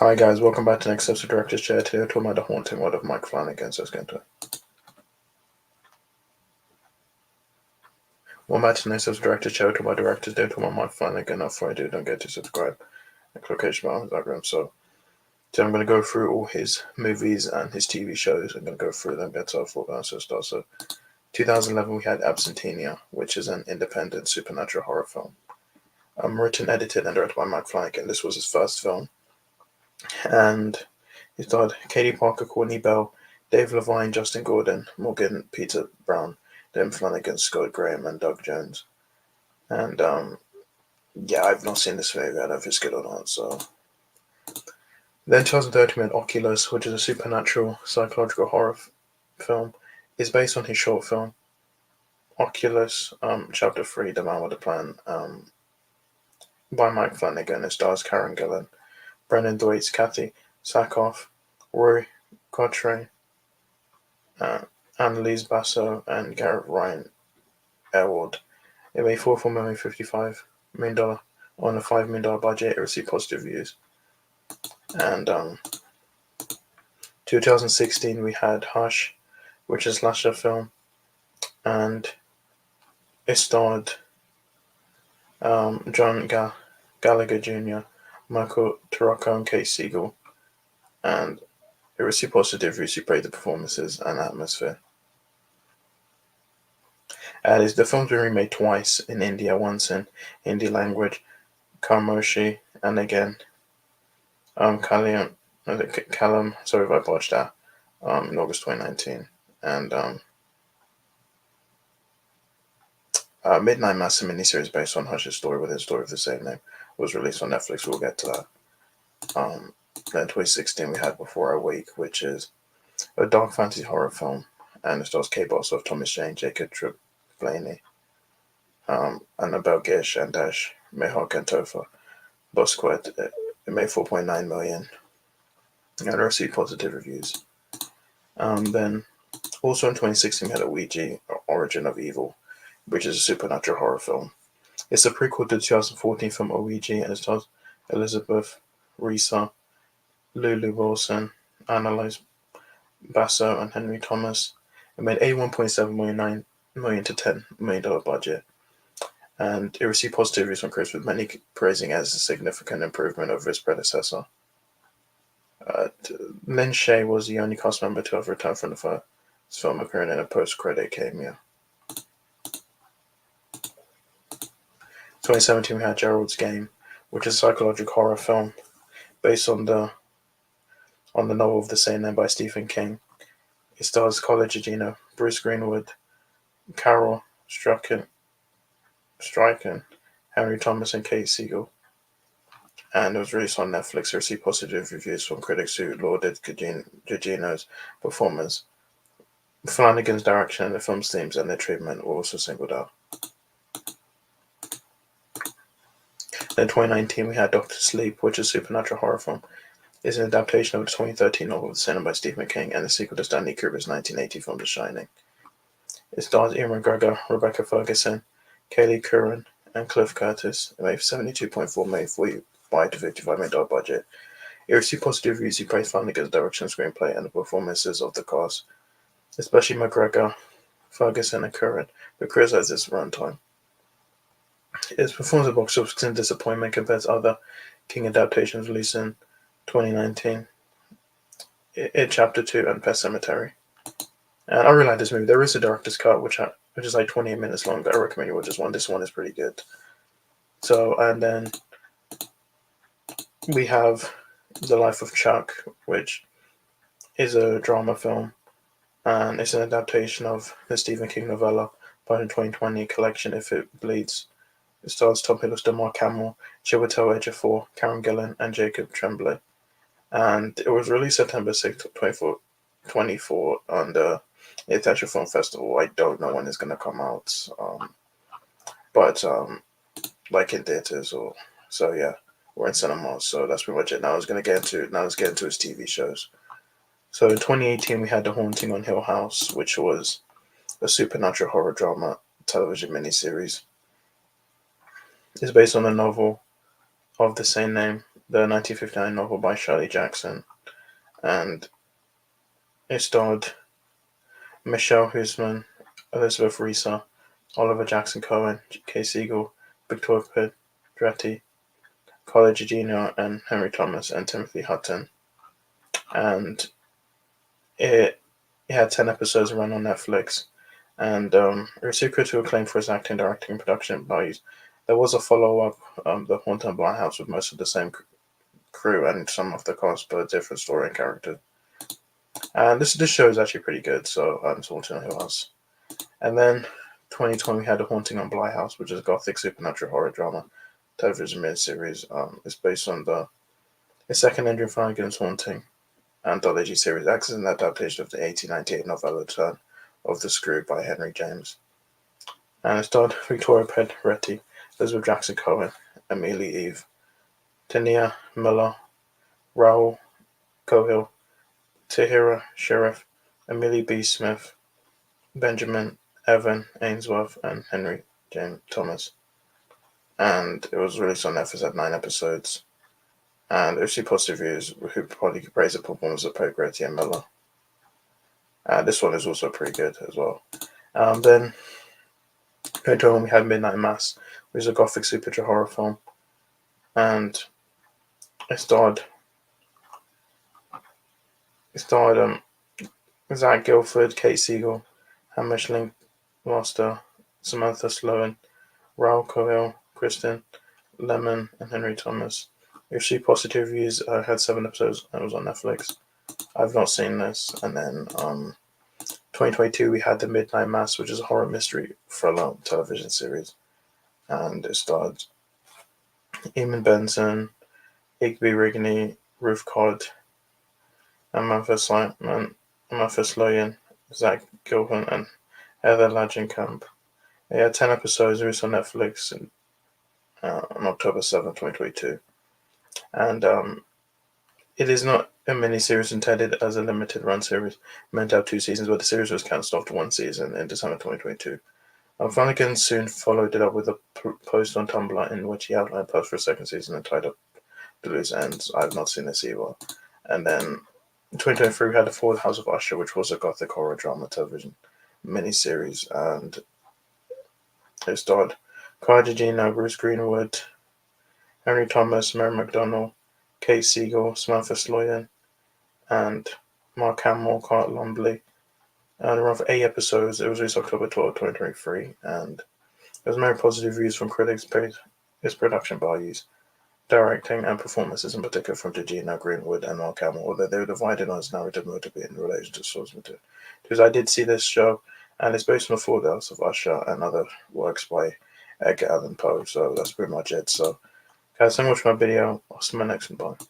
Hi guys, welcome back to the next episode of Director's Chair. Today we're talking about the haunting world of Mike Flanagan, so let's get into it. Welcome back to the next episode of Director's Chair. We're talking about Director's Day, talking about Mike Flanagan. Before I do, don't forget to subscribe and click on the background. So today I'm going to go through all his movies and his TV shows. I'm going to go through them, get to our full answer start. So 2011 we had Absentia, which is an independent supernatural horror film. Written, edited, and directed by Mike Flanagan. This was his first film. And he starred Katie Parker, Courtney Bell, Dave Levine, Justin Gordon, Morgan Peter Brown, Dan Flanagan, Scott Graham, and Doug Jones. And yeah, I've not seen this movie. I don't know if it's good or not. So then 2013 we had Oculus, which is a supernatural psychological horror film. It's based on his short film Oculus, Chapter 3, The Man with a Plan, by Mike Flanagan. It stars Karen Gillan, Brendan Thwaites, Kathy Sackhoff, Roy Cottrell, Annalise Basso, and Garrett Ryan Elwood. It made $4.55 million on a $5 million budget. It received positive reviews. And 2016 we had Hush, which is a slasher film, and it starred John Gallagher Jr., Michael Turocco, and Kate Siegel, and it received positive reviews. He praised the performances and atmosphere. And the film's been remade twice in India, once in Hindi language, Khamoshi, and again, Kalam, sorry if I botched that, in August 2019. And Midnight Mass, a miniseries based on Hush's story with his story of the same name, was released on Netflix. We'll get to that. Then 2016 we had Before I Wake, which is a dark fantasy horror film, and it stars Kate Bosworth, Thomas Jane, Jacob Tremaine, Annabelle Gish, and Dash Mehok and Topher Busquet. It made $4.9 million and received positive reviews. Then also in 2016 we had Ouija, Origin of Evil, which is a supernatural horror film. It's a prequel to the 2014 film Ouija, and it stars Elizabeth Reesa, Lulu Wilson, Annalise Basso, and Henry Thomas. It made $81.7 million to $10 million budget, and it received positive reviews from critics, with many praising it as a significant improvement over its predecessor. Lin Shaye was the only cast member to have returned from the first film, appearing in a post-credit cameo. 2017 we had Gerald's Game, which is a psychological horror film based on the novel of the same name by Stephen King. It stars College Gina, Bruce Greenwood, Carol Struycken, Henry Thomas, and Kate Siegel. And it was released on Netflix. It received positive reviews from critics who lauded Gugino's performance. Flanagan's direction and the film's themes and their treatment were also singled out. Then 2019 we had Doctor Sleep, which is a supernatural horror film. It's an adaptation of the 2013 novel of the same by Stephen King and a sequel to Stanley Kubrick's 1980 film The Shining. It stars Ewan McGregor, Rebecca Ferguson, Kaylee Curran, and Cliff Curtis. It made $72.4 million $45 to $55 million budget. It received positive reviews. He praised Flanagan's direction, screenplay, and the performances of the cast, especially McGregor, Ferguson, and Curran, who criticized its runtime. Its performance at box office was a disappointment compared to other King adaptations released in 2019. It Chapter 2 and Pet Sematary. And I really like this movie. There is a director's cut, which is like 28 minutes long, but I recommend you watch this one. This one is pretty good. So, and then we have The Life of Chuck, which is a drama film, and it's an adaptation of the Stephen King novella by the 2020 collection If It Bleeds. It stars Tom Hiddleston, Mark Hamill, Chiwetel Ejiofor, Karen Gillan, and Jacob Tremblay. And it was released September 6, 2024 on the International Film Festival. I don't know when it's going to come out, but like in theaters or so, yeah, or in cinemas. So that's pretty much it. Let's get into his TV shows. So in 2018 we had The Haunting on Hill House, which was a supernatural horror drama television miniseries. It's based on the novel of the same name the 1959 novel by Shirley Jackson, and it starred Michelle Huisman, Elizabeth Reesa, Oliver Jackson Cohen, Kay Siegel, Victoria Pedretti, Carla Gugino, and Henry Thomas, and Timothy Hutton. And it had 10 episodes run on Netflix, and it received critical acclaim for its acting, directing, and production values. There was a follow-up, The Haunting of Bly House, with most of the same crew and some of the cast, but a different story and character. And this show is actually pretty good, so I'm just wanting to know who else. And then 2020 we had The Haunting on Bly House, which is a gothic supernatural horror drama television miniseries. It's based on the second Andrew Flanagan's Haunting anthology series, acts as an adaptation of the 1898 novella Turn of the Screw by Henry James. And it starred Victoria Pedretti, Elizabeth Jackson Cohen, Amelie Eve, Tania Miller, Raoul Cohill, Tahira Sheriff, Amelie B. Smith, Benjamin Evan Ainsworth, and Henry James Thomas. And it was released on Netflix at 9 episodes. And it received positive reviews, who probably praise the performance of Pedretti and Miller. This one is also pretty good as well. Then, later on, we had Midnight Mass, which is a gothic supernatural horror film. And it starred Zach Guilford, Kate Siegel, Hamish Linkmaster, Samantha Sloan, Raoul Cohill, Kristen Lemon, and Henry Thomas. It received positive reviews. Had 7 episodes and it was on Netflix. I've not seen this. And then 2022 we had The Midnight Mass, which is a horror mystery thriller television series. And it starred Eamon Benson, Igby Rigney, Ruth Codd, Amantha Sloyan, Zach Gilpin, and Heather Langenkamp. It had 10 episodes released on Netflix on October 7, 2022. And it is not a mini-series intended as a limited run series meant to have 2 seasons, but the series was cancelled after 1 season in December 2022. Flanagan soon followed it up with a post on Tumblr in which he outlined plans for a 2nd season and tied up the loose ends. I have not seen this either. And then in 2023 we had The Forward House of Usher, which was a gothic horror drama television miniseries, and it starred Carla Gugino, Bruce Greenwood, Henry Thomas, Mary McDonnell, Kate Siegel, Samantha Sloyan, and Mark Hamill, Carl Lumley. And around for 8 episodes. It was released October 12, 2023, and there was many positive reviews from critics praised its production values, directing, and performances, in particular from Gugino, Greenwood, and Mark Hamill, although they were divided on its narrative motive in relation to source material. Because I did see this show, and it's based on The Forward House of Usher and other works by Edgar Allan Poe, so that's pretty much it. So, guys, thank you so much for my video. I'll see you in my next one. Bye.